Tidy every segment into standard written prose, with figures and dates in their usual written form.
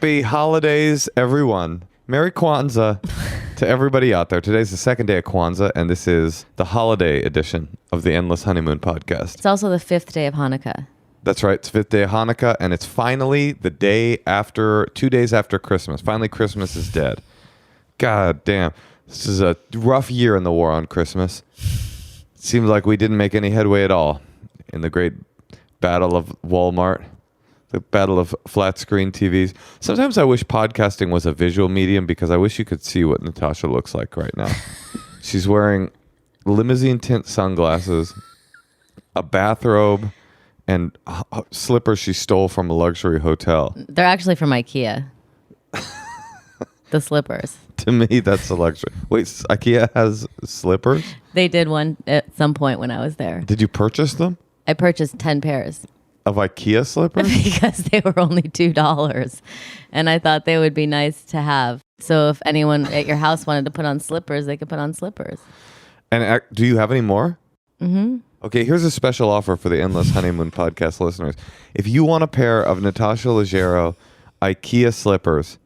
Happy holidays, everyone. Merry Kwanzaa to everybody out there. Today's the second day of Kwanzaa, and this is the holiday edition of the Endless Honeymoon podcast. It's also the 5th day of Hanukkah. That's right. It's 5th day of Hanukkah, and it's finally the day after, 2 days after Christmas. Finally, Christmas is dead. God damn. This is a rough year in the war on Christmas. It seems like we didn't make any headway at all in the great battle of Walmart. The battle of flat screen TVs. Sometimes I wish podcasting was a visual medium because I wish you could see what Natasha looks like right now. She's wearing limousine tint sunglasses, a bathrobe, and slippers she stole from a luxury hotel. They're actually from IKEA. The slippers. To me, that's a luxury. Wait, IKEA has slippers? They did one at some point when I was there. Did you purchase them? I purchased 10 pairs. Of IKEA slippers? Because they were only $2. And I thought they would be nice to have. So if anyone at your house wanted to put on slippers, they could put on slippers. And do you have any more? Mm-hmm. Okay, here's a special offer for the Endless Honeymoon podcast listeners. If you want a pair of Natasha Leggero IKEA slippers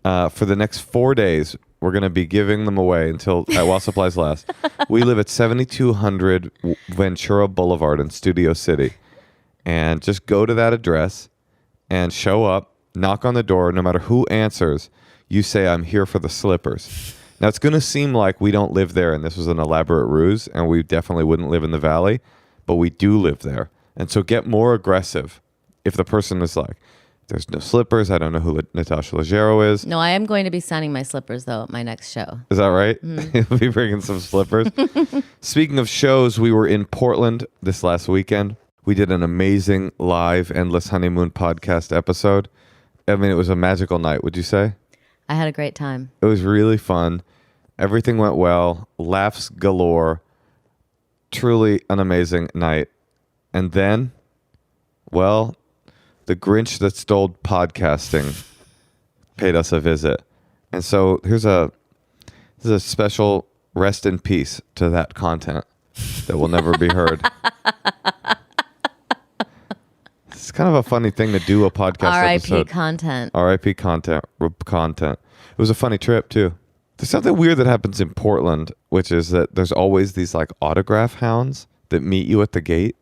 for the next 4 days, we're going to be giving them away while supplies last. We live at 7200 Ventura Boulevard in Studio City. And just go to that address and show up, knock on the door. No matter who answers, you say, I'm here for the slippers. Now, it's going to seem like we don't live there and this was an elaborate ruse, and we definitely wouldn't live in the valley, but we do live there. And so get more aggressive if the person is like, there's no slippers. I don't know who Natasha Leggero is. No, I am going to be signing my slippers, though, at my next show. Is that right? You'll be bringing some slippers. Speaking of shows, we were in Portland this last weekend. We did an amazing live Endless Honeymoon podcast episode. I mean, it was a magical night, would you say? I had a great time. It was really fun. Everything went well. Laughs galore. Truly an amazing night. And then, well, the Grinch that stole podcasting paid us a visit. And so this is a special rest in peace to that content that will never be heard. It's kind of a funny thing to do a podcast episode. R.I.P. content. R.I.P. content. It was a funny trip, too. There's something weird that happens in Portland, which is that there's always these like autograph hounds that meet you at the gate.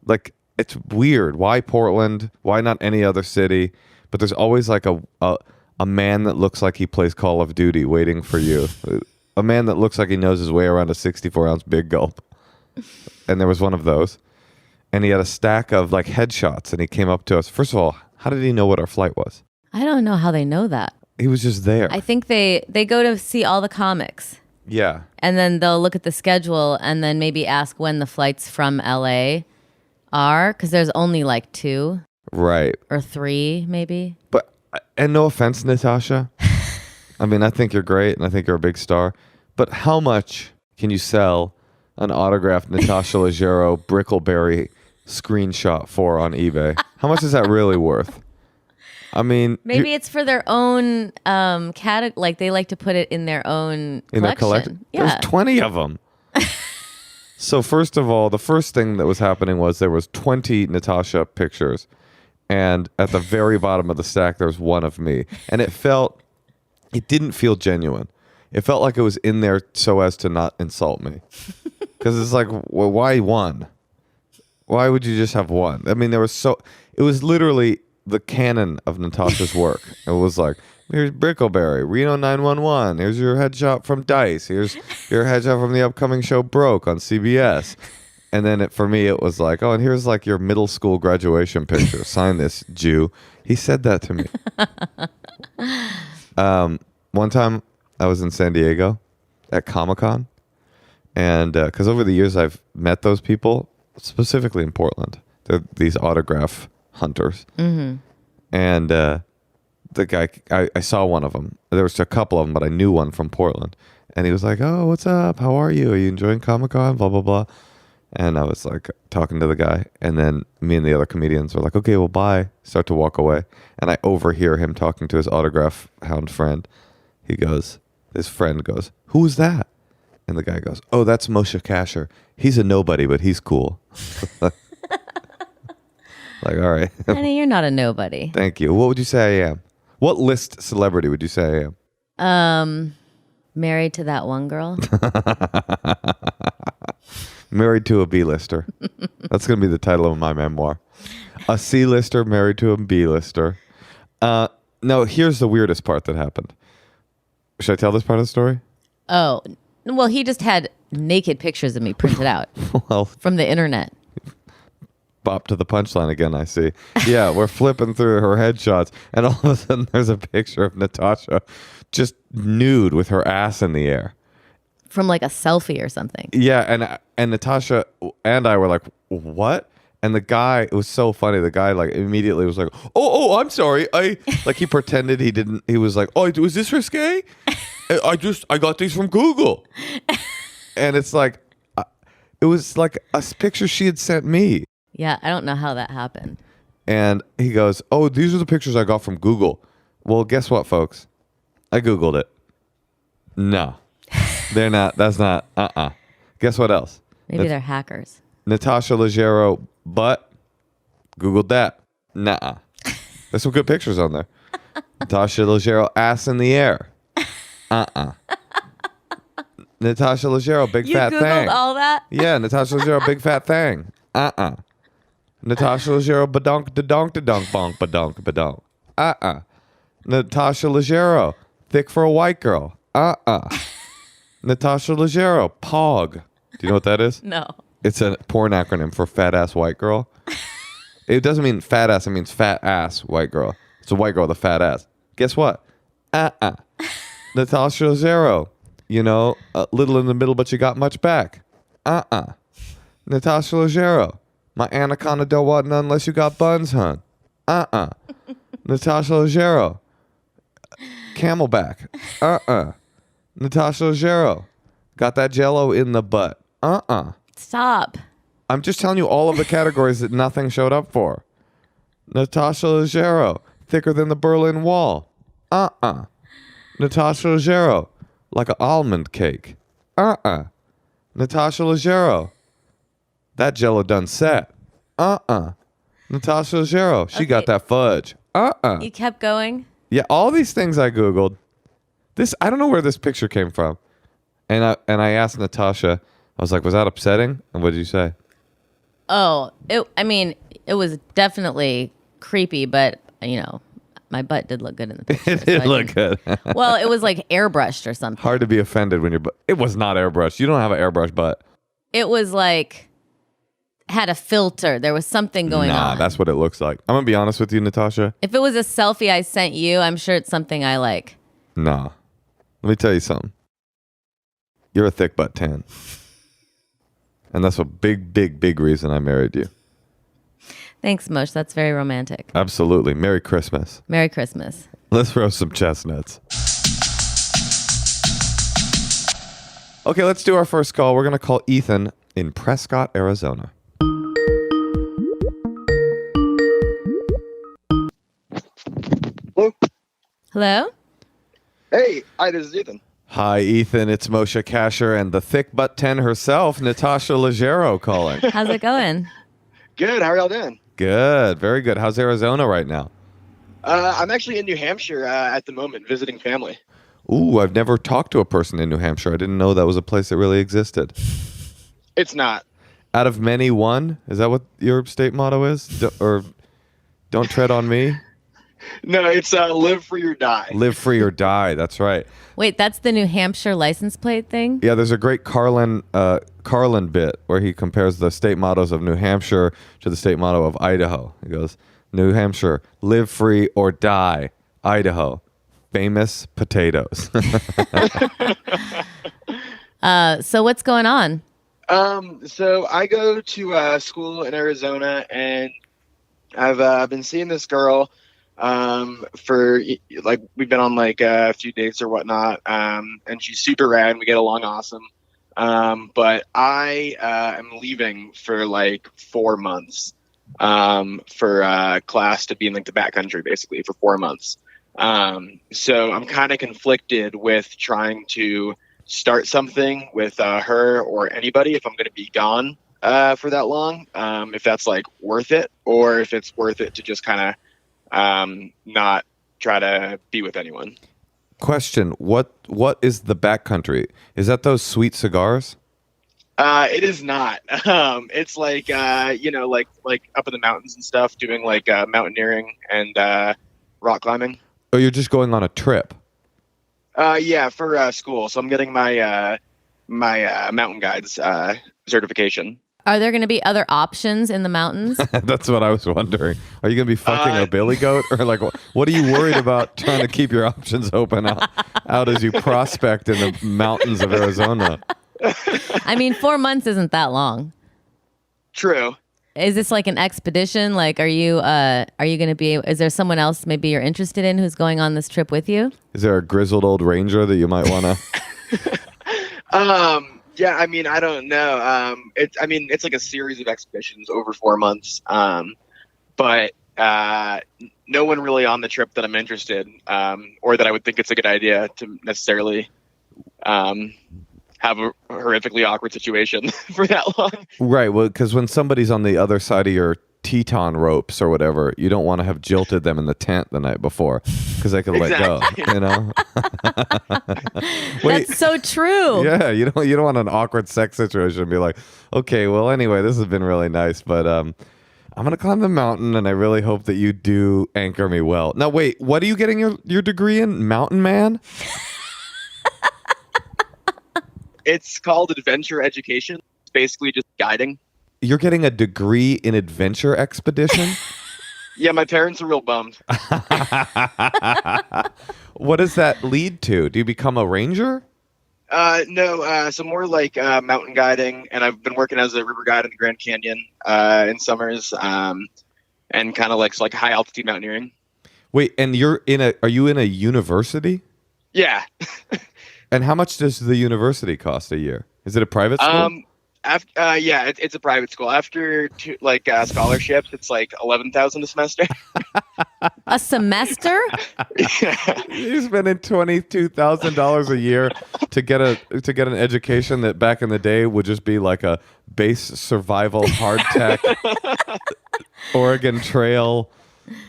Like, it's weird. Why Portland? Why not any other city? But there's always like a man that looks like he plays Call of Duty waiting for you. A man that looks like he knows his way around a 64-ounce Big Gulp. And there was one of those. And he had a stack of like headshots, and he came up to us. First of all, how did he know what our flight was? I don't know how they know that. He was just there. I think they go to see all the comics. Yeah. And then they'll look at the schedule and then maybe ask when the flights from LA are, because there's only like 2. Right. Or 3, maybe. But, and no offense, Natasha. I mean, I think you're great, and I think you're a big star. But how much can you sell an autographed Natasha Leggero Brickleberry screenshot for on eBay? How much is that really worth? I mean, maybe it's for their own category. Like they like to put it in their own collection. Their collection. Yeah. There's 20 of them. So first of all, the first thing that was happening was there was 20 Natasha pictures, and at the very bottom of the stack there was one of me, and it didn't feel genuine. It felt like it was in there so as to not insult me. Because it's like, well, why one? Why would you just have one? I mean, it was literally the canon of Natasha's work. It was like, here's Brickleberry, Reno 911. Here's your headshot from Dice. Here's your headshot from the upcoming show Broke on CBS. And then for me, it was like, oh, and here's like your middle school graduation picture. Sign this, Jew. He said that to me. One time I was in San Diego at Comic-Con. And because over the years I've met those people, specifically in Portland. They're these autograph hunters. Mm-hmm. And the guy, I saw one of them. There was a couple of them, but I knew one from Portland. And he was like, oh, what's up? How are you? Are you enjoying Comic-Con? Blah, blah, blah. And I was like talking to the guy. And then me and the other comedians were like, okay, well, bye. Start to walk away. And I overhear him talking to his autograph hound friend. His friend goes, who's that? And the guy goes, oh, that's Moshe Kasher. He's a nobody, but he's cool. Like, all right. Honey, you're not a nobody. Thank you. What would you say I am? What list celebrity would you say I am? Married to that one girl. Married to a B-lister. That's going to be the title of my memoir. A C-lister married to a B-lister. No, here's the weirdest part that happened. Should I tell this part of the story? Oh, well, he just had naked pictures of me printed out Well, from the internet. bop to the punchline again, I see. Yeah, we're flipping through her headshots, and all of a sudden there's a picture of Natasha just nude with her ass in the air. From like a selfie or something. Yeah, and Natasha and I were like, what? And the guy, it was so funny. The guy like immediately was like, oh, I'm sorry. Like he pretended he didn't. He was like, oh, was this risque? I got these from Google. And it's like, it was like a picture she had sent me. Yeah, I don't know how that happened. And he goes, oh, these are the pictures I got from Google. Well, guess what, folks? I Googled it. No, they're not. That's not. Guess what else? Maybe they're hackers. Natasha Leggero butt. Googled that. Nuh-uh. There's some good pictures on there. Natasha Leggero ass in the air. Natasha Leggero big fat You thing. Googled all that? Yeah, Natasha Leggero big fat thing. Natasha Leggero badonk da donk da donk bonk badonk badonk. Natasha Leggero thick for a white girl. Natasha Leggero pog. Do you know what that is? No. It's a porn acronym for fat ass white girl. It doesn't mean fat ass, it means fat ass white girl. It's a white girl with a fat ass. Guess what? Natasha Leggero, you know, a little in the middle, but you got much back. Natasha Leggero, my anaconda don't want none unless you got buns, hun. Natasha Leggero, camelback. Natasha Leggero, got that jello in the butt. Stop. I'm just telling you all of the categories that nothing showed up for. Natasha Leggero, thicker than the Berlin Wall. Natasha Leggero, like an almond cake. Natasha Leggero, that jello done set. Natasha Leggero, she got that fudge. You kept going? Yeah, all these things I Googled. This, I don't know where this picture came from. And I asked Natasha, I was like, was that upsetting? And what did you say? Oh, it was definitely creepy, but, you know, my butt did look good in the picture. It did look good. Well, it was like airbrushed or something. Hard to be offended when your butt. It was not airbrushed. You don't have an airbrush butt. It was like, had a filter. There was something going on. That's what it looks like. I'm going to be honest with you, Natasha. If it was a selfie I sent you, I'm sure it's something I like. Nah. Let me tell you something. You're a thick butt tan. And that's a big reason I married you. Thanks, Moshe. That's very romantic. Absolutely. Merry Christmas. Merry Christmas. Let's roast some chestnuts. Okay, let's do our first call. We're going to call Ethan in Prescott, Arizona. Hello? Hello? Hey, hi, this is Ethan. Hi, Ethan. It's Moshe Kasher and the thick butt 10 herself, Natasha Leggero, calling. How's it going? Good, how are y'all doing? Good. Very good. How's Arizona right now? I'm actually in New Hampshire at the moment, visiting family. Ooh, I've never talked to a person in New Hampshire. I didn't know that was a place that really existed. It's not. Out of many, one? Is that what your state motto is? Or don't tread on me? No, it's live free or die. Live free or die. That's right. Wait, that's the New Hampshire license plate thing? Yeah, there's a great Carlin bit where he compares the state mottos of New Hampshire to the state motto of Idaho. He goes, New Hampshire, live free or die. Idaho, famous potatoes. So what's going on? So I go to school in Arizona, and I've been seeing this girl for like we've been on like a few dates or whatnot, and she's super rad and we get along awesome. But I am leaving for like 4 months for class to be in like the backcountry basically for 4 months. So I'm kind of conflicted with trying to start something with her or anybody if I'm going to be gone for that long, if that's like worth it, or if it's worth it to just kind of not try to be with anyone. Question: What is the backcountry? Is that those sweet cigars? It is not. It's like like up in the mountains and stuff, doing like mountaineering and rock climbing. Or you're just going on a trip? Yeah, for school. So I'm getting my mountain guides certification. Are there going to be other options in the mountains? That's what I was wondering. Are you going to be fucking a billy goat, or like what are you worried about trying to keep your options open out as you prospect in the mountains of Arizona? I mean, 4 months isn't that long. True. Is this like an expedition? Like, are you going to be? Is there someone else maybe you're interested in who's going on this trip with you? Is there a grizzled old ranger that you might want to? Yeah, I mean, I don't know. It's like a series of expeditions over 4 months. But no one really on the trip that I'm interested, or that I would think it's a good idea to necessarily have a horrifically awkward situation for that long. Right. Well, because when somebody's on the other side of your Teton ropes or whatever, you don't want to have jilted them in the tent the night before because they could let go. You know. That's so true. Yeah, you don't want an awkward sex situation and be like, okay, well, anyway, this has been really nice, but I'm gonna climb the mountain, and I really hope that you do anchor me well. Now, wait, what are you getting your degree in? Mountain man? It's called adventure education. It's basically just guiding. You're getting a degree in adventure expedition? Yeah, my parents are real bummed. What does that lead to? Do you become a ranger? No, so more like mountain guiding, and I've been working as a river guide in the Grand Canyon in summers, and kind of like high altitude mountaineering. Wait, and are you in a university? Yeah. And how much does the university cost a year? Is it a private school? Yeah, it's a private school. After scholarships, it's like $11,000 a semester. A semester? You're spending $22,000 a year to get an education that back in the day would just be like a base survival hardtack Oregon Trail.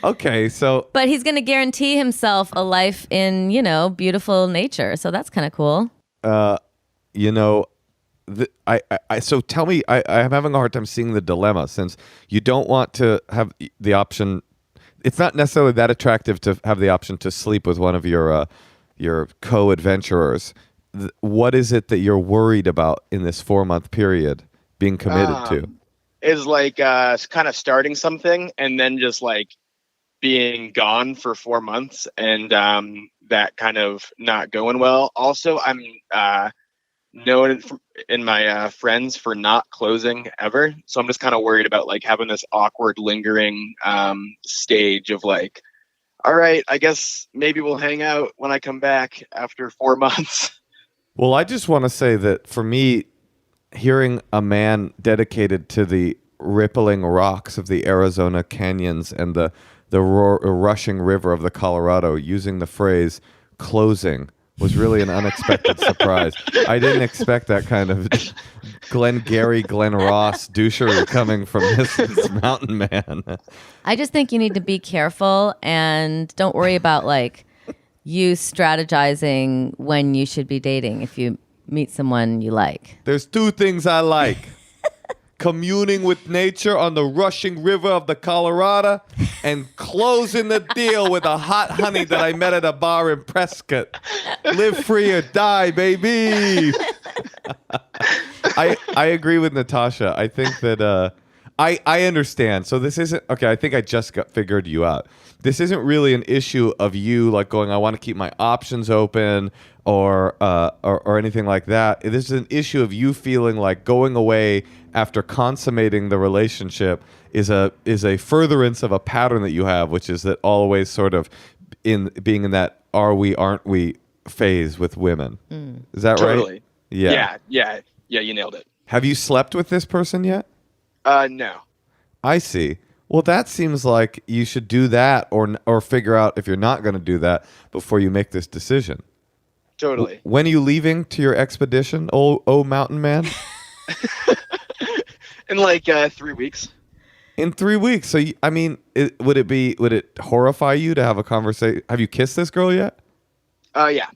Okay, so But he's going to guarantee himself a life in, beautiful nature. So that's kind of cool. So tell me, I'm having a hard time seeing the dilemma, since you don't want to have the option. It's not necessarily that attractive to have the option to sleep with one of your co-adventurers. What is it that you're worried about in this 4-month period being committed to? Is kind of starting something and then just being gone for 4 months, and that kind of not going well. Also, I'm known in my friends for not closing ever, so I'm just kind of worried about having this awkward lingering stage of all right, I guess maybe we'll hang out when I come back after 4 months. Well, I just want to say that for me, hearing a man dedicated to the rippling rocks of the Arizona canyons and the rushing river of the Colorado using the phrase closing was really an unexpected surprise. I didn't expect that kind of Glenn Ross douchery coming from this mountain man. I just think you need to be careful and don't worry about you strategizing when you should be dating if you meet someone you like. There's 2 things I like. Communing with nature on the rushing river of the Colorado, and closing the deal with a hot honey that I met at a bar in Prescott. Live free or die, baby. I agree with Natasha. I think that I understand. So this isn't okay. I think I just figured you out. This isn't really an issue of you going, I want to keep my options open or anything like that. This is an issue of you feeling like going away after consummating the relationship is a furtherance of a pattern that you have, which is that always sort of being in that are we, aren't we phase with women. Is that Totally. right? Yeah. Yeah, you nailed it. Have you slept with this person yet? No. I see. Well, that seems like you should do that or figure out if you're not going to do that before you make this decision. Totally. When are you leaving to your expedition, oh mountain man? In 3 weeks. In 3 weeks. So, I mean, would it horrify you to have a conversation? Have you kissed this girl yet? Yeah.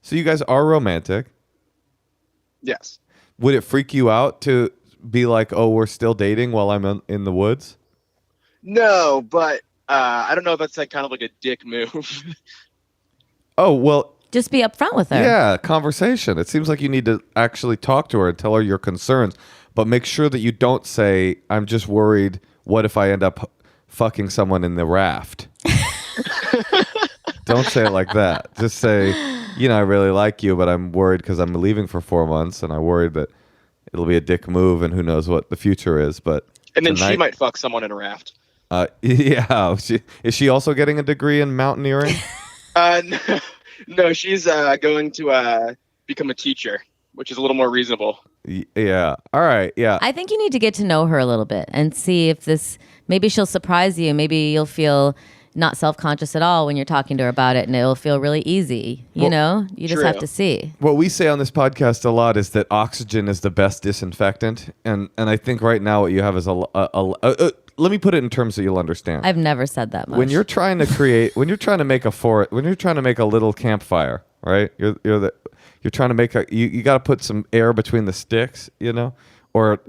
So you guys are romantic. Yes. Would it freak you out to be like, oh, we're still dating while I'm in the woods? No, but I don't know if that's like kind of like a dick move. Oh, well, Just be upfront with her. yeah, conversation. It seems like you need to actually talk to her and tell her your concerns, but make sure that you don't say, I'm just worried. What if I end up fucking someone in the raft? Don't say it like that. Just say, I really like you, but I'm worried because I'm leaving for 4 months, and I'm worried that it'll be a dick move, and who knows what the future is. But And then tonight, she might fuck someone in a raft. yeah. Is she also getting a degree in mountaineering? No, she's going to become a teacher, which is a little more reasonable. Yeah. All right. Yeah. I think you need to get to know her a little bit and see if maybe she'll surprise you. Maybe you'll feel not self-conscious at all when you're talking to her about it, and it'll feel really easy. You just true. have to see. What we say on this podcast a lot is that oxygen is the best disinfectant, and I think right now what you have is let me put it in terms that you'll understand. I've never said that much. When you're trying to make a little campfire, right? You're trying to make you got to put some air between the sticks, or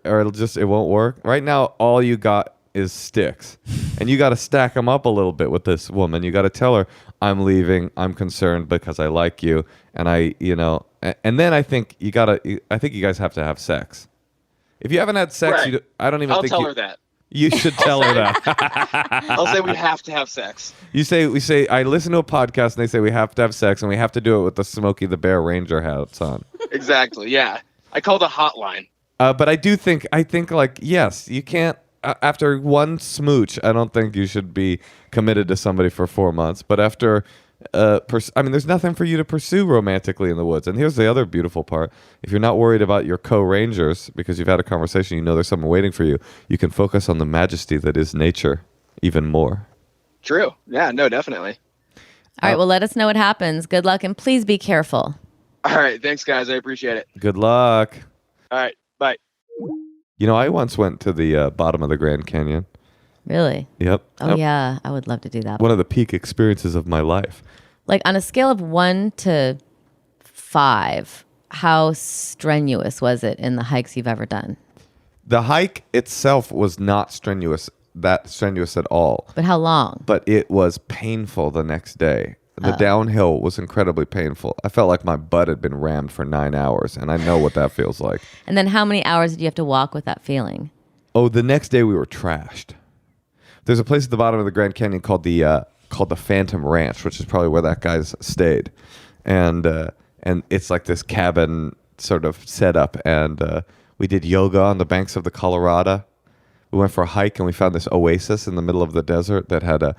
it'll just, it won't work. Right now, all you got is sticks, and you got to stack them up a little bit with this woman. You got to tell her, I'm leaving. I'm concerned because I like you, and and then I think you guys have to have sex. If you haven't had sex, Right. I don't even I'll think tell her that. you should tell her that. I'll say we have to have sex. We say, I listen to a podcast and they say we have to have sex and we have to do it with the Smokey the Bear Ranger hats on. Exactly. Yeah. I call the hotline. But I think like, yes, you can't, after one smooch, I don't think you should be committed to somebody for 4 months. But after, there's nothing for you to pursue romantically in the woods. And here's the other beautiful part. If you're not worried about your co-rangers because you've had a conversation, there's someone waiting for you, you can focus on the majesty that is nature even more. True. Yeah, no, definitely. All right, well, let us know what happens. Good luck, and please be careful. All right. Thanks, guys. I appreciate it. Good luck. All right. Bye. I once went to the bottom of the Grand Canyon. Really? Yep. Oh, yeah. I would love to do that. One of the peak experiences of my life. Like on a scale of 1 to 5, how strenuous was it in the hikes you've ever done? The hike itself was not strenuous at all. But how long? But it was painful the next day. The downhill was incredibly painful. I felt like my butt had been rammed for 9 hours, and I know what that feels like. And then how many hours did you have to walk with that feeling? Oh, the next day we were trashed. There's a place at the bottom of the Grand Canyon called the Phantom Ranch, which is probably where that guy's stayed, and it's like this cabin sort of setup. And we did yoga on the banks of the Colorado. We went for a hike and we found this oasis in the middle of the desert that had a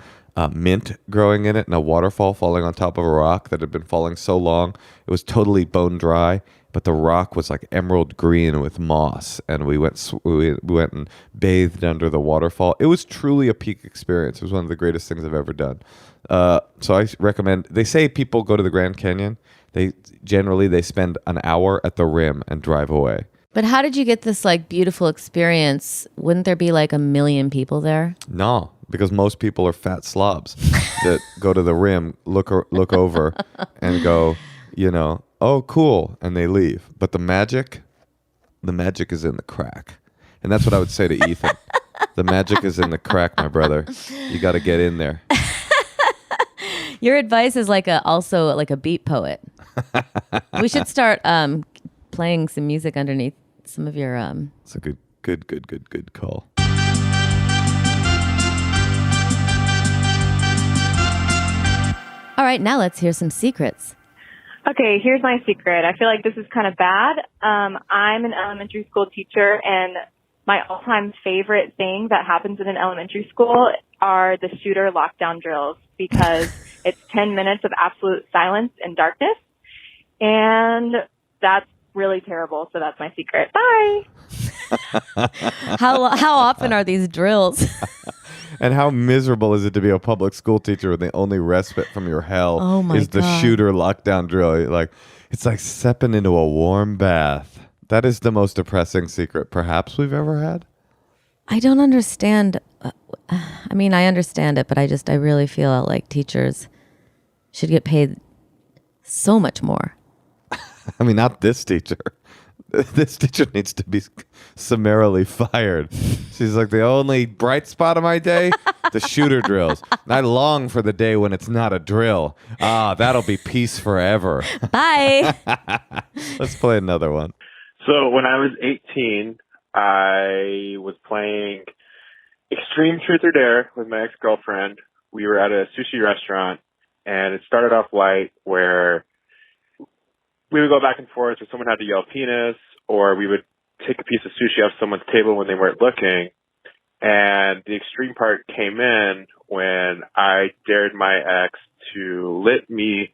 mint growing in it and a waterfall falling on top of a rock that had been falling so long it was totally bone dry. But the rock was like emerald green with moss, and we went and bathed under the waterfall. It was truly a peak experience. It was one of the greatest things I've ever done. So I recommend. They say people go to the Grand Canyon. They spend an hour at the rim and drive away. But how did you get this like beautiful experience? Wouldn't there be like 1 million people there? No, because most people are fat slobs that go to the rim, look over, and go, oh, cool, and they leave. But the magic is in the crack. And that's what I would say to Ethan. The magic is in the crack, my brother. You got to get in there. Your advice is also like a beat poet. We should start playing some music underneath some of your... It's a good call. All right, now let's hear some secrets. Okay, here's my secret. I feel like this is kind of bad. I'm an elementary school teacher, and my all-time favorite thing that happens in an elementary school are the shooter lockdown drills, because it's 10 minutes of absolute silence and darkness, and that's really terrible. So that's my secret. Bye. How often are these drills? And how miserable is it to be a public school teacher when the only respite from your hell is the shooter lockdown drill? It's like stepping into a warm bath. That is the most depressing secret perhaps we've ever had. I don't understand. I mean, I understand it, but I really feel like teachers should get paid so much more. I mean, not this teacher. This teacher needs to be summarily fired. She's like, the only bright spot of my day, the shooter drills. And I long for the day when it's not a drill. Ah, that'll be peace forever. Bye. Let's play another one. So when I was 18, I was playing Extreme Truth or Dare with my ex-girlfriend. We were at a sushi restaurant, and it started off light where we would go back and forth, or someone had to yell penis, or we would take a piece of sushi off someone's table when they weren't looking. And the extreme part came in when I dared my ex to let me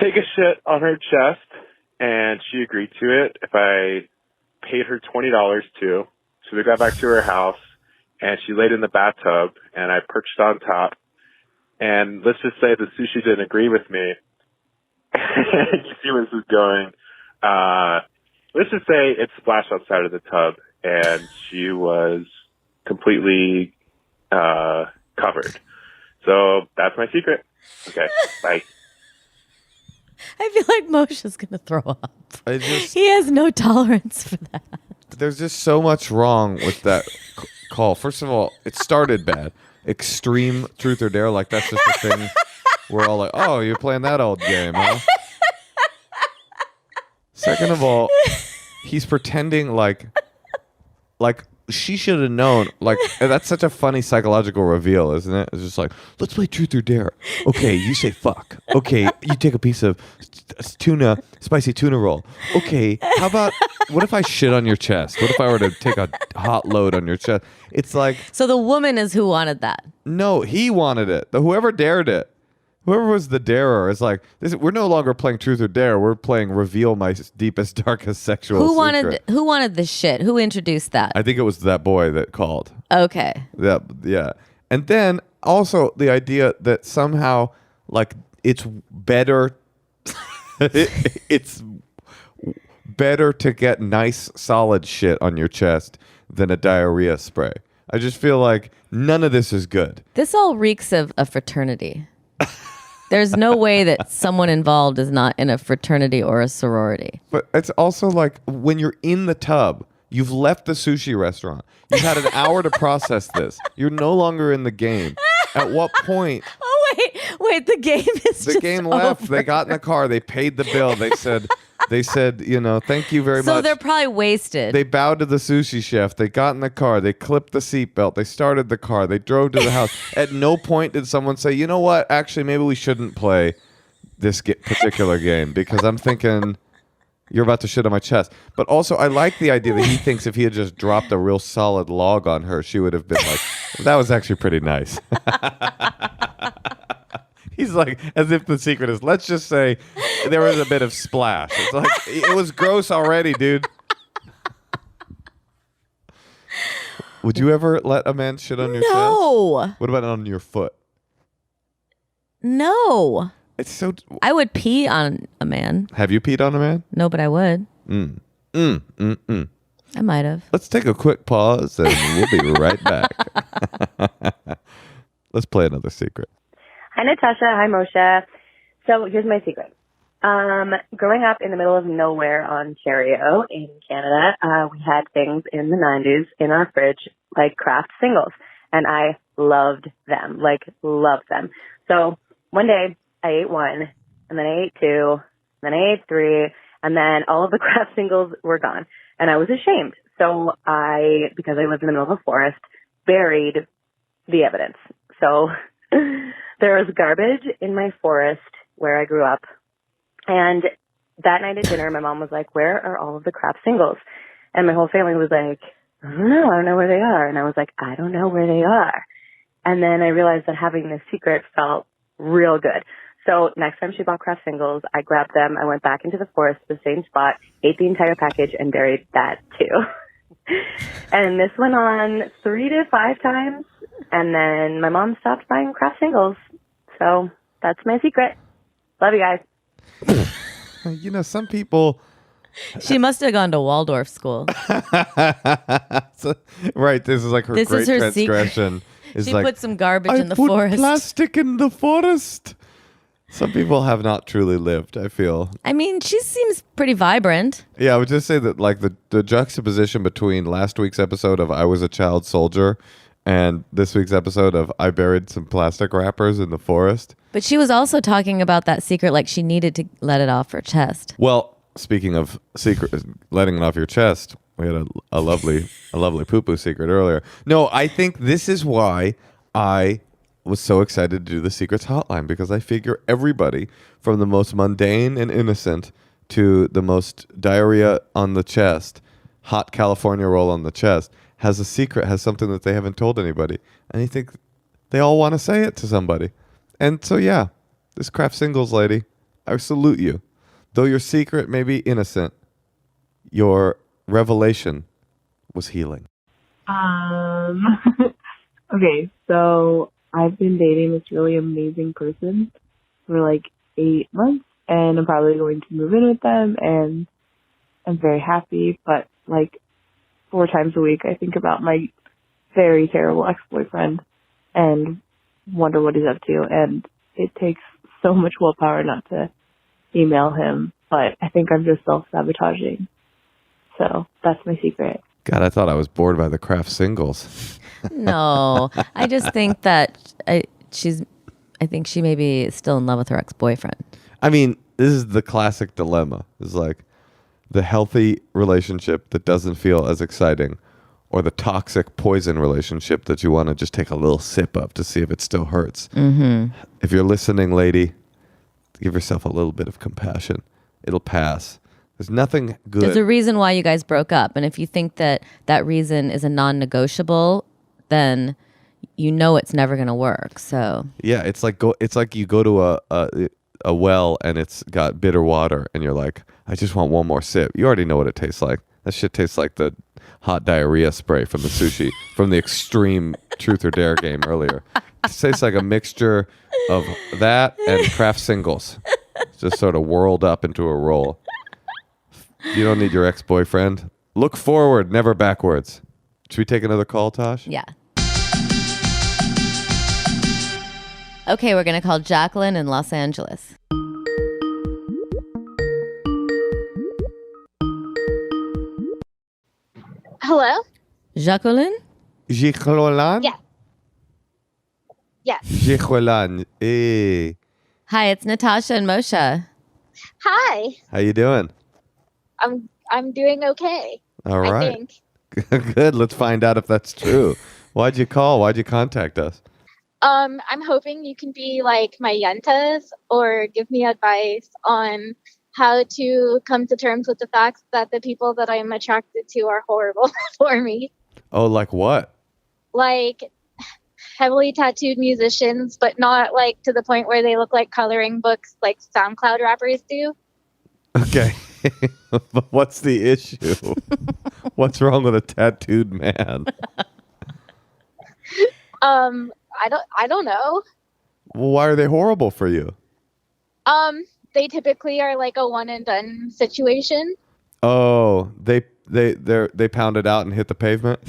take a shit on her chest, and she agreed to it if I paid her $20 too. So we got back to her house, and she laid in the bathtub, and I perched on top. And let's just say the sushi didn't agree with me. You see where this is going. Let's just say it splashed outside of the tub, and she was completely covered. So that's my secret. Okay, bye. I feel like Moshe's going to throw up. I just, He has no tolerance for that. there's just so much wrong with that call. First of all, it started bad. Extreme Truth or Dare, like that's just a thing. We're all like, oh, you're playing that old game, huh? Second of all, he's pretending like she should have known. Like, and that's such a funny psychological reveal, isn't it? It's just like, let's play Truth or Dare. Okay, you say fuck. Okay, you take a piece of spicy tuna roll. Okay, how about, what if I shit on your chest? What if I were to take a hot load on your chest? It's like, So the woman is who wanted that. no, he wanted it. Whoever dared it. Whoever was the darer is like, we're no longer playing Truth or Dare. We're playing Reveal My Deepest, Darkest Sexual Secret. Who wanted this shit? Who introduced that? I think it was that boy that called. Okay. Yeah. And then also the idea that somehow, like, it's better it's better to get nice solid shit on your chest than a diarrhea spray. I just feel like none of this is good. This all reeks of a fraternity. There's no way that someone involved is not in a fraternity or a sorority. But it's also like when you're in the tub, you've left the sushi restaurant. You've had an hour to process this. You're no longer in the game. At what point? Oh, wait, the game is The just game left. over. They got in the car. They paid the bill. They said, you know, thank you very So much. they're probably wasted. They bowed to the sushi chef. They got in the car. They clipped the seatbelt. They started the car. They drove to the house. At no point did someone say, you know what? Actually, maybe we shouldn't play this particular game because I'm thinking you're about to shit on my chest. But also, I like the idea that he thinks if he had just dropped a real solid log on her, she would have been like, that was actually pretty nice. He's like, as if the secret is, let's just say there was a bit of splash. It's like, it was gross already, dude. Would you ever let a man shit on your chest? No. What about on your foot? No. It's so... I would pee on a man. Have you peed on a man? No, but I would. I might have. Let's take a quick pause and we'll be right back. Let's play another secret. Hi, Natasha. Hi, Moshe. So here's my secret. Growing up in the middle of nowhere, Ontario, in Canada, we had things in the 90s in our fridge like craft singles, and I loved them, loved them. So one day I ate one, and then I ate two, then I ate three, and then all of the craft singles were gone, and I was ashamed. So because I lived in the middle of a forest, buried the evidence. So there was garbage in my forest where I grew up. And that night at dinner, my mom was like, where are all of the crap singles? And my whole family was like, I don't know where they are. And I was like, I don't know where they are. And then I realized that having this secret felt real good. So next time she bought craft singles, I grabbed them. I went back into the forest, the same spot, ate the entire package, and buried that too. And this went on 3 to 5 times. And then my mom stopped buying craft singles. So that's my secret. Love you guys. You know, some people She must have gone to Waldorf school. Right, this is like her This great is her transgression. Is She like, put some garbage I in the put forest. plastic in the forest. Some people have not truly lived, I feel. I mean, she seems pretty vibrant. Yeah, I would just say that like the juxtaposition between last week's episode of I Was a Child Soldier and this week's episode of I Buried Some Plastic Wrappers in the Forest. But she was also talking about that secret like she needed to let it off her chest. Well, speaking of secret, letting it off your chest, we had a lovely poo-poo secret earlier. No, I think this is why I was so excited to do the Secrets Hotline, because I figure everybody from the most mundane and innocent to the most diarrhea on the chest, hot California roll on the chest, has a secret, has something that they haven't told anybody. And I think they all want to say it to somebody. And so, yeah, this craft singles lady, I salute you. Though your secret may be innocent, your revelation was healing. Okay, so I've been dating this really amazing person for like 8 months, and I'm probably going to move in with them, and I'm very happy, but like 4 times a week I think about my very terrible ex-boyfriend and wonder what he's up to, and it takes so much willpower not to email him, but I think I'm just self-sabotaging. So that's my secret. God, I thought I was bored by the craft singles. No, I just think that I think she may be still in love with her ex-boyfriend. I mean, this is the classic dilemma. It's like the healthy relationship that doesn't feel as exciting, or the toxic poison relationship that you want to just take a little sip of to see if it still hurts. Mm-hmm. If you're listening, lady, give yourself a little bit of compassion. It'll pass. There's nothing good. There's a reason why you guys broke up. And if you think that that reason is a non-negotiable, then you know it's never going to work. So yeah, it's like you go to a well and it's got bitter water and you're like, I just want one more sip. You already know what it tastes like. That shit tastes like the hot diarrhea spray from the sushi, from the extreme truth or dare game earlier. It tastes like a mixture of that and craft singles. It's just sort of whirled up into a roll. You don't need your ex-boyfriend. Look forward, never backwards. Should we take another call, Tosh? yeah. Okay, we're going to call Jacqueline in Los Angeles. Hello? Jacqueline? Jacqueline? Yeah. Yes. Jacqueline. Hey. Hi, it's Natasha and Moshe. Hi. How you doing? I'm doing okay. All right. I think. Good. Let's find out if that's true. Why'd you call? Why'd you contact us? I'm hoping you can be like my yentas or give me advice on how to come to terms with the fact that the people that I'm attracted to are horrible for me. Oh, like what? Like heavily tattooed musicians, but not like to the point where they look like coloring books like SoundCloud rappers do. Okay. But what's the issue? What's wrong with a tattooed man? I don't know. Well, why are they horrible for you? They typically are like a one and done situation. Oh, they pound it out and hit the pavement?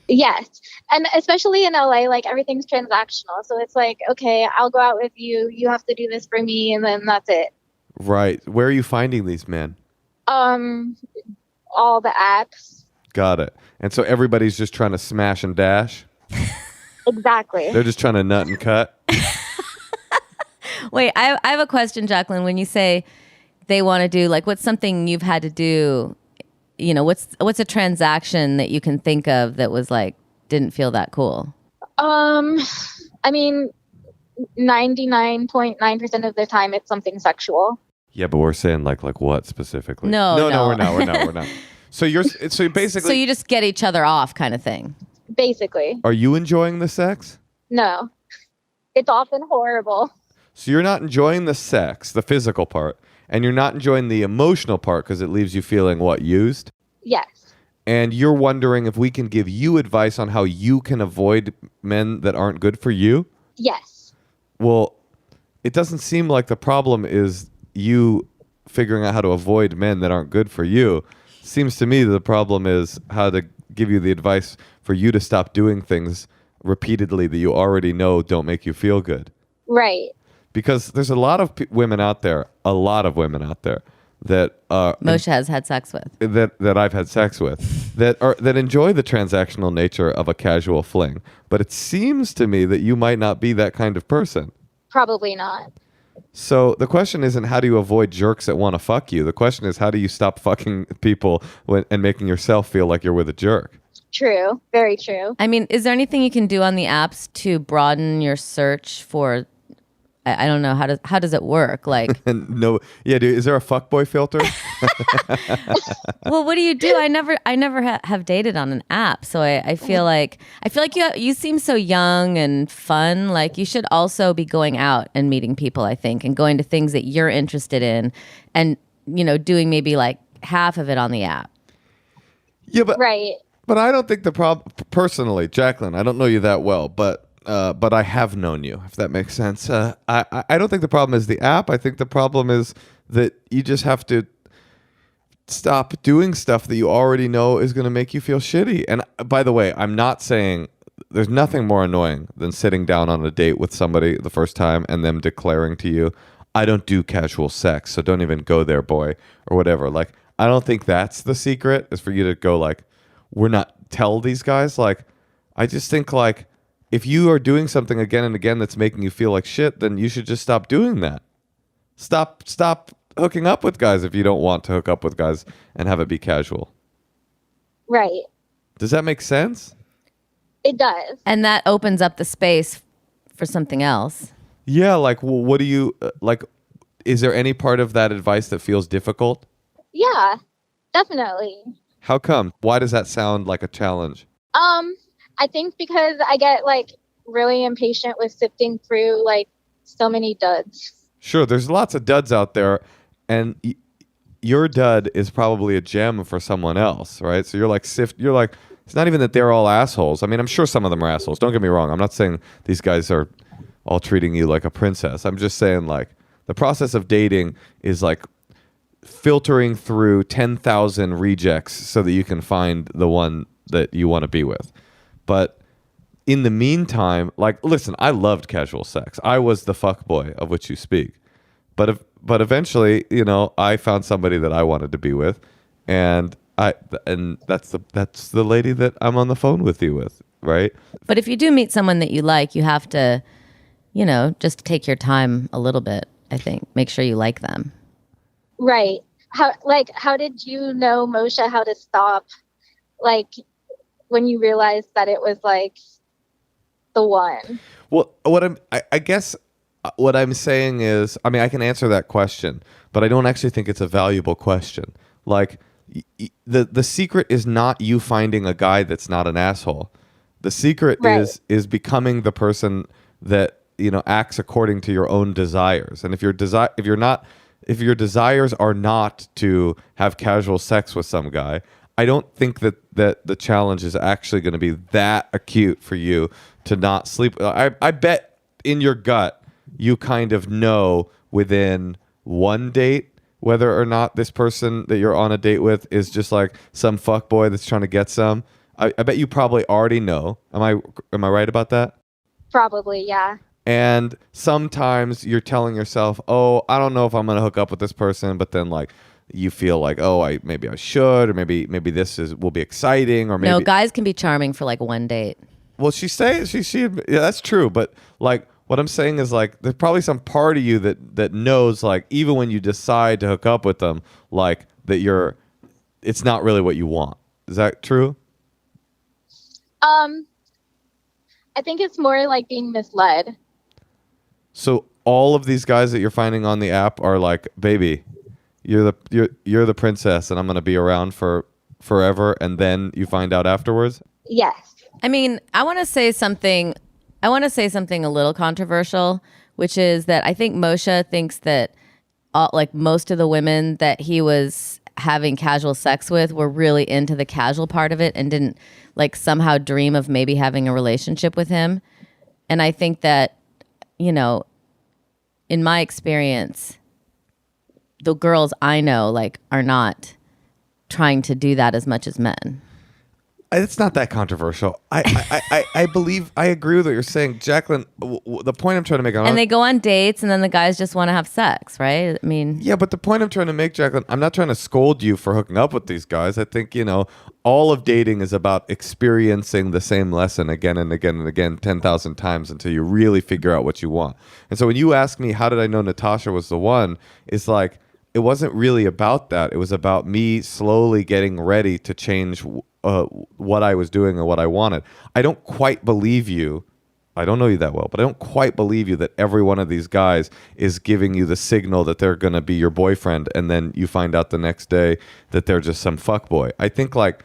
Yes. And especially in LA, like everything's transactional. So it's like, okay, I'll go out with you. You have to do this for me. And then that's it. Right. Where are you finding these men? All the apps. Got it. And so everybody's just trying to smash and dash? Exactly. They're just trying to nut and cut? Wait, I have a question, Jacqueline. When you say they want to do, like, what's something you've had to do, you know, what's a transaction that you can think of that was like, didn't feel that cool? I mean, 99.9% of the time it's something sexual. Yeah, but we're saying like what specifically? No, we're not. So basically, So you just get each other off kind of thing. Basically. are you enjoying the sex? No. It's often horrible. So you're not enjoying the sex, the physical part, and you're not enjoying the emotional part because it leaves you feeling what, used? Yes. And you're wondering if we can give you advice on how you can avoid men that aren't good for you? Yes. Well, it doesn't seem like the problem is you figuring out how to avoid men that aren't good for you. Seems to me the problem is how to give you the advice for you to stop doing things repeatedly that you already know don't make you feel good. Right. Because there's a lot of women out there that Moshe has had sex with. that I've had sex with that enjoy the transactional nature of a casual fling. But it seems to me that you might not be that kind of person. Probably not. So the question isn't how do you avoid jerks that want to fuck you. The question is how do you stop fucking people and making yourself feel like you're with a jerk. True. Very true. I mean, is there anything you can do on the apps to broaden your search for? I don't know how does it work? Like, No, yeah, dude. Is there a fuckboy filter? well, what do you do? I never have dated on an app, so I feel like you seem so young and fun. Like you should also be going out and meeting people. I think and going to things that you're interested in, and doing maybe like half of it on the app. Yeah, but Right. But I don't think the problem personally, Jacqueline. I don't know you that well, but I have known you, if that makes sense. I don't think the problem is the app. I think the problem is that you just have to stop doing stuff that you already know is going to make you feel shitty. And by the way, I'm not saying there's nothing more annoying than sitting down on a date with somebody the first time and them declaring to you, I don't do casual sex, so don't even go there, boy, or whatever. Like, I don't think that's the secret, is for you to go like, we're not tell these guys. Like, I just think like, if you are doing something again and again that's making you feel like shit, then you should just stop doing that. Stop hooking up with guys if you don't want to hook up with guys and have it be casual. Right. Does that make sense? It does. And that opens up the space for something else. Yeah, like, well, what do you, like, is there any part of that advice that feels difficult? Yeah, definitely. How come? Why does that sound like a challenge? I think because I get like really impatient with sifting through like so many duds. Sure, there's lots of duds out there, and your dud is probably a gem for someone else, right? So you're like it's not even that they're all assholes. I mean, I'm sure some of them are assholes. Don't get me wrong. I'm not saying these guys are all treating you like a princess. I'm just saying like the process of dating is like filtering through 10,000 rejects so that you can find the one that you want to be with. But in the meantime, like, listen, I loved casual sex. I was the fuckboy of which you speak. But eventually, I found somebody that I wanted to be with, and that's the lady that I'm on the phone with you with, right? But if you do meet someone that you like, you have to, just take your time a little bit, I think. Make sure you like them. Right. How did you know, Moshe, how to stop, like, when you realized that it was like the one? Well, I guess what I'm saying is, I mean, I can answer that question, but I don't actually think it's a valuable question. Like, the secret is not you finding a guy that's not an asshole. The secret is becoming the person that acts according to your own desires. And if your your desires are not to have casual sex with some guy, I don't think that the challenge is actually going to be that acute for you to not sleep. I bet in your gut you kind of know within one date whether or not this person that you're on a date with is just like some fuckboy that's trying to get some. I bet you probably already know. Am I right about that? Probably, yeah. And sometimes you're telling yourself, oh, I don't know if I'm going to hook up with this person, but then like you feel like, oh, maybe I should, or maybe this will be exciting, or maybe. No, guys can be charming for like one date. Well, she yeah, that's true, but like what I'm saying is like there's probably some part of you that knows like even when you decide to hook up with them, like that it's not really what you want. Is that true? I think it's more like being misled. So all of these guys that you're finding on the app are like, baby, you're the princess, and I'm gonna be around for forever, and then you find out afterwards? Yes. I mean, I want to say something a little controversial, which is that I think Moshe thinks that like most of the women that he was having casual sex with were really into the casual part of it and didn't like somehow dream of maybe having a relationship with him. And I think that, in my experience, the girls I know like are not trying to do that as much as men. It's not that controversial. I believe I agree with what you're saying, Jacqueline. The point I'm trying to make, And they go on dates, and then the guys just want to have sex, right? I mean, yeah, but the point I'm trying to make, Jacqueline, I'm not trying to scold you for hooking up with these guys. I think all of dating is about experiencing the same lesson again and again and again 10,000 times until you really figure out what you want. And so when you ask me, how did I know Natasha was the one? It's like, it wasn't really about that. It was about me slowly getting ready to change what I was doing and what I wanted. I don't quite believe you. I don't know you that well, but I don't quite believe you that every one of these guys is giving you the signal that they're going to be your boyfriend, and then you find out the next day that they're just some fuckboy. I think like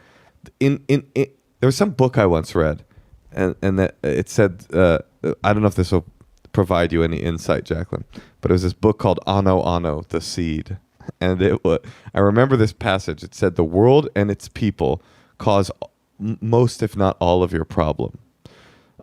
in there was some book I once read, and that it said I don't know if this will provide you any insight, Jacqueline, but it was this book called Ano Ano, the Seed, and I remember this passage. It said the world and its people cause most, if not all, of your problem.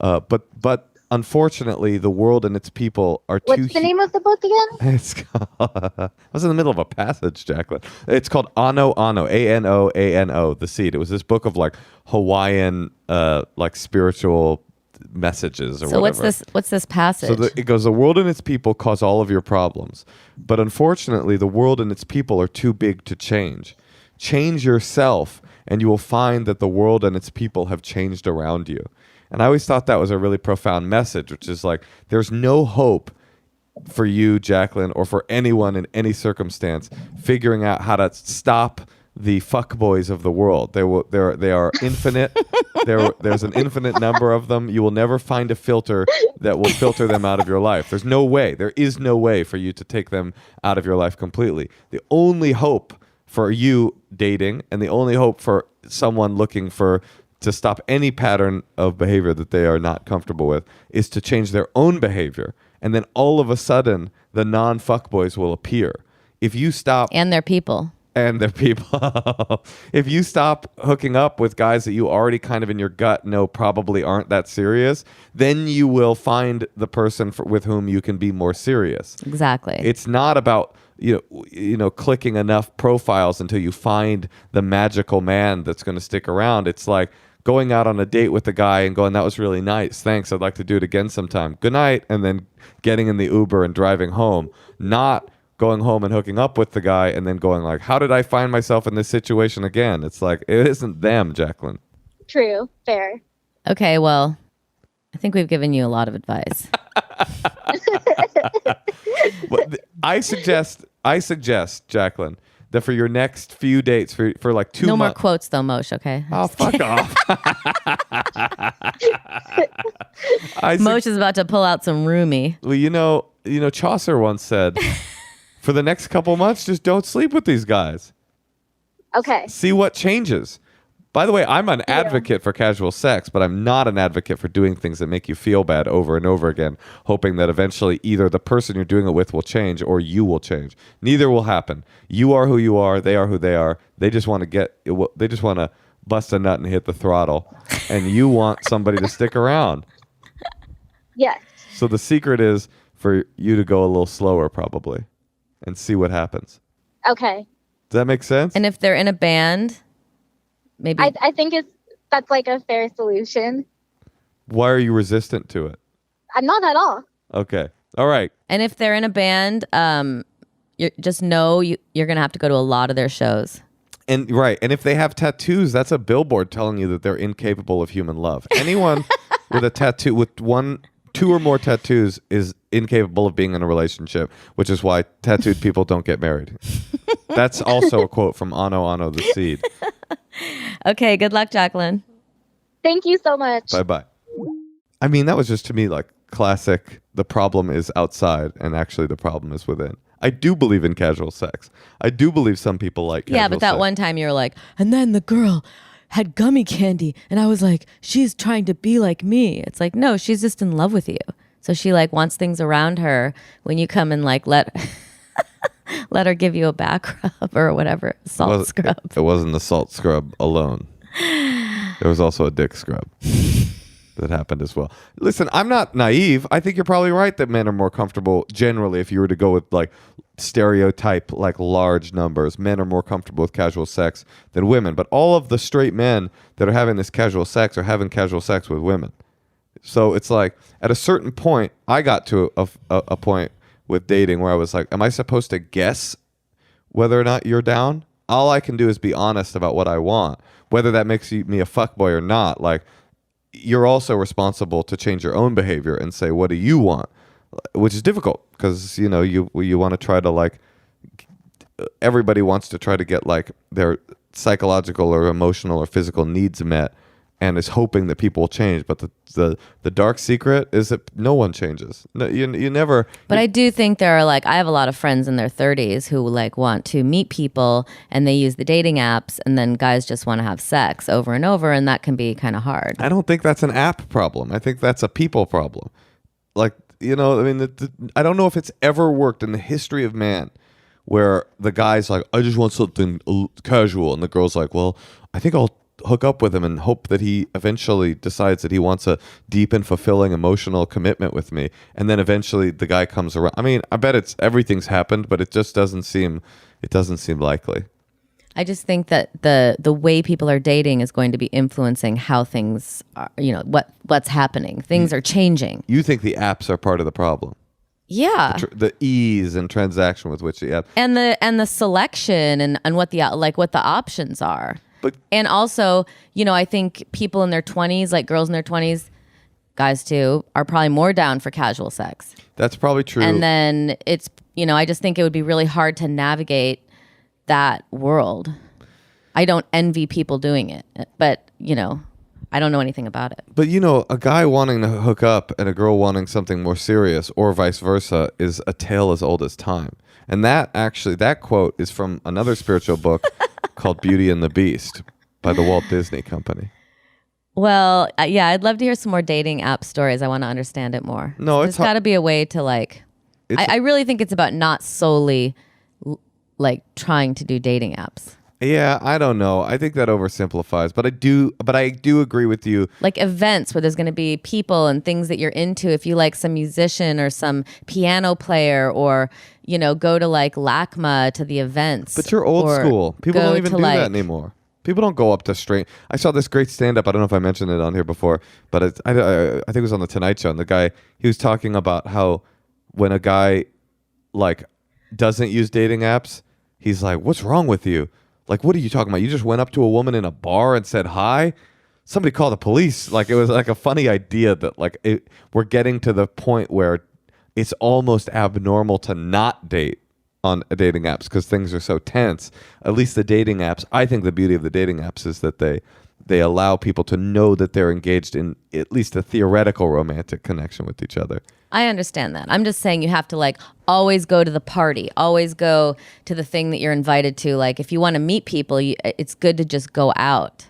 But unfortunately, the world and its people are too... What's the name of the book again? It's called, I was in the middle of a passage, Jacqueline. It's called Ano Ano, A-N-O-A-N-O, The Seed. It was this book of like Hawaiian like spiritual messages or whatever. So what's this passage? So it goes, the world and its people cause all of your problems. But unfortunately, the world and its people are too big to change. Change yourself, and you will find that the world and its people have changed around you. And I always thought that was a really profound message, which is like, there's no hope for you, Jacqueline, or for anyone in any circumstance figuring out how to stop the fuckboys of the world. They are infinite. There's an infinite number of them. You will never find a filter that will filter them out of your life. There's no way. There is no way for you to take them out of your life completely. The only hope for you dating, and the only hope for someone looking to stop any pattern of behavior that they are not comfortable with, is to change their own behavior. And then all of a sudden, the non-fuckboys will appear. If you stop... And their people. If you stop hooking up with guys that you already kind of in your gut know probably aren't that serious, then you will find the person with whom you can be more serious. Exactly. It's not about... clicking enough profiles until you find the magical man that's going to stick around. It's like going out on a date with a guy and going, that was really nice. Thanks. I'd like to do it again sometime. Good night. And then getting in the Uber and driving home. Not going home and hooking up with the guy and then going like, how did I find myself in this situation again? It's like, it isn't them, Jacqueline. True. Fair. Okay, well, I think we've given you a lot of advice. I suggest, Jacqueline, that for your next few dates, for like 2 months. No more quotes, though, Moshe, okay? Oh, fuck off. Moshe is about to pull out some roomie. Well, Chaucer once said, for the next couple months, just don't sleep with these guys. Okay. See what changes. By the way, I'm an advocate for casual sex, but I'm not an advocate for doing things that make you feel bad over and over again, hoping that eventually either the person you're doing it with will change or you will change. Neither will happen. You are who you are. They are who they are. They just want to bust a nut and hit the throttle, and you want somebody to stick around. Yes. So the secret is for you to go a little slower, probably, and see what happens. Okay. Does that make sense? And if they're in a band, maybe I think that's like a fair solution. Why are you resistant to it? I'm not at all. Okay. All right. And if they're in a band, just know you're going to have to go to a lot of their shows. And if they have tattoos, that's a billboard telling you that they're incapable of human love. Anyone with a tattoo, with 2 or more tattoos, is incapable of being in a relationship, which is why tattooed people don't get married. That's also a quote from Ano Ano, the Seed. Okay, good luck, Jacqueline. Thank you so much. Bye-bye. I mean, that was just to me like classic, the problem is outside and actually the problem is within. I do believe in casual sex. I do believe some people like casual Yeah, but that sex. one time you were like, and then the girl had gummy candy, and I was like, she's trying to be like me. It's like, no, she's just in love with you. So she like wants things around her when you come and like let her give you a back rub or whatever, salt scrub. It wasn't the salt scrub alone. There was also a dick scrub. that happened as well. Listen, I'm not naive. I think you're probably right that men are more comfortable generally. If you were to go with like stereotype, like large numbers, men are more comfortable with casual sex than women. But all of the straight men that are having this casual sex are having casual sex with women. So it's like at a certain point, I got to a point with dating where I was like, am I supposed to guess whether or not you're down? All I can do is be honest about what I want, whether that makes me a fuckboy or not. Like, you're also responsible to change your own behavior and say, what do you want? Which is difficult because, you know, you want to try to like, everybody wants to try to get like their psychological or emotional or physical needs met and is hoping that people will change. But the dark secret is that no one changes. No, you never. But I do think there are like, I have a lot of friends in their 30s who like want to meet people and they use the dating apps, and then guys just want to have sex over and over, and that can be kind of hard. I don't think that's an app problem. I think that's a people problem. Like, you know, I mean, I don't know if it's ever worked in the history of man where the guy's like, I just want something casual, and the girl's like, well, I think I'll hook up with him and hope that he eventually decides that he wants a deep and fulfilling emotional commitment with me, and then eventually the guy comes around. I mean, I bet everything's happened, but it just doesn't seem likely. I just think that the way people are dating is going to be influencing how things are, you know, what's happening. Things are changing. You think the apps are part of the problem? Yeah. The ease and transaction with which the app and the selection and what the options are. And also, you know, I think people in their 20s, like girls in their 20s, guys too, are probably more down for casual sex. That's probably true. And then it's, you know, I just think it would be really hard to navigate that world. I don't envy people doing it, but, you know, I don't know anything about it. But, you know, a guy wanting to hook up and a girl wanting something more serious or vice versa is a tale as old as time. And that quote is from another spiritual book called Beauty and the Beast by the Walt Disney Company. Well, yeah, I'd love to hear some more dating app stories. I want to understand it more. No, there's got to be a way to like, I really think it's about not solely like trying to do dating apps. Yeah, I don't know. I think that oversimplifies, but I do agree with you. Like events where there's going to be people and things that you're into. If you like some musician or some piano player, or, you know, go to like LACMA to the events. But you're old school. People don't even do that anymore. People don't go up to straight. I saw this great stand-up. I don't know if I mentioned it on here before, but I think it was on the Tonight Show. And the guy, he was talking about how when a guy like doesn't use dating apps, he's like, "What's wrong with you? Like, what are you talking about? You just went up to a woman in a bar and said hi? Somebody call the police." Like, it was like a funny idea that like we're getting to the point where it's almost abnormal to not date on dating apps because things are so tense. At least the dating apps, I think the beauty of the dating apps is that they allow people to know that they're engaged in at least a theoretical romantic connection with each other. I understand that. I'm just saying you have to like always go to the party, always go to the thing that you're invited to. Like if you want to meet people, it's good to just go out.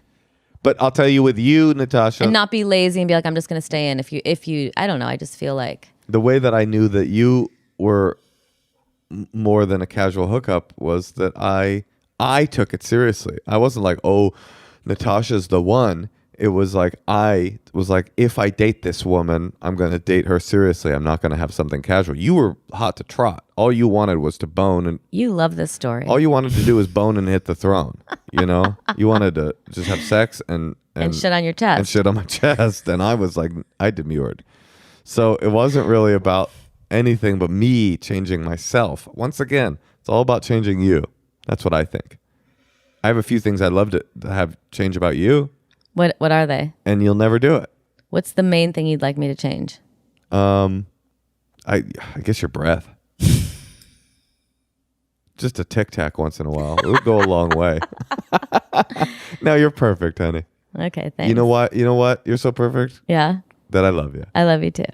But I'll tell you, with you, Natasha, and not be lazy and be like, I'm just going to stay in. If you, I don't know. I just feel like the way that I knew that you were more than a casual hookup was that I took it seriously. I wasn't like, oh, Natasha's the one. It was like, I was like, if I date this woman, I'm going to date her seriously. I'm not going to have something casual. You were hot to trot. All you wanted was to bone. And you love this story. All you wanted to do was bone and hit the throne. You know, you wanted to just have sex and shit on your chest. And shit on my chest. And I was like, I demurred. So it wasn't really about anything but me changing myself. Once again, it's all about changing you. That's what I think. I have a few things I'd love to have change about you. What are they? And you'll never do it. What's the main thing you'd like me to change? I guess your breath. Just a tic tac once in a while. It would go a long way. No, you're perfect, honey. Okay, thanks. You know what? You're so perfect. Yeah. That I love you. I love you too.